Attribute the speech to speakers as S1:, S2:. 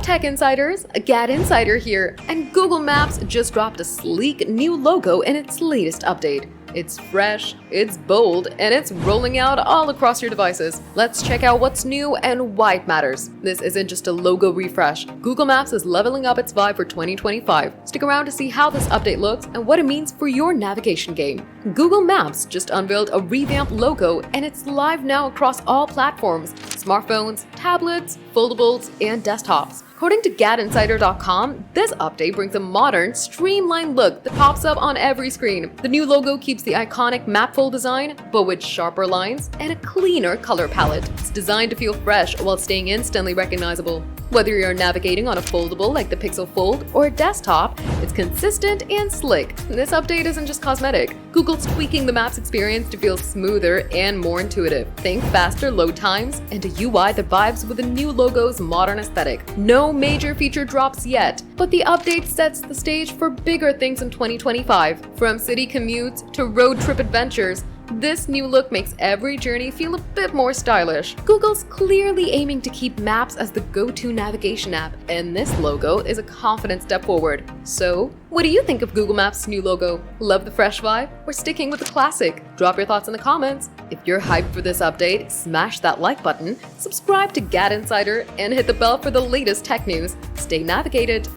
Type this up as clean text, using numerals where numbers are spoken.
S1: Tech Insiders, GadInsider here, and Google Maps just dropped a sleek new logo in its latest update. It's fresh, it's bold, and it's rolling out all across your devices. Let's check out what's new and why it matters. This isn't just a logo refresh. Google Maps is leveling up its vibe for 2025. Stick around to see how this update looks and what it means for your navigation game. Google Maps just unveiled a revamped logo, and it's live now across all platforms: smartphones, tablets, foldables, and desktops. According to GadInsider.com, this update brings a modern, streamlined look that pops up on every screen. The new logo keeps the iconic mapful design, but with sharper lines and a cleaner color palette. It's designed to feel fresh while staying instantly recognizable. Whether you're navigating on a foldable like the Pixel Fold or a desktop, it's consistent and slick. This update isn't just cosmetic. Google's tweaking the Maps experience to feel smoother and more intuitive. Think faster load times and a UI that vibes with the new logo's modern aesthetic. No major feature drops yet, but the update sets the stage for bigger things in 2025. From city commutes to road trip adventures, this new look makes every journey feel a bit more stylish. Google's clearly aiming to keep Maps as the go-to navigation app, and this logo is a confident step forward. So, what do you think of Google Maps' new logo? Love the fresh vibe, or sticking with the classic? Drop your thoughts in the comments. If you're hyped for this update, smash that like button, subscribe to GadInsider, and hit the bell for the latest tech news. Stay navigated.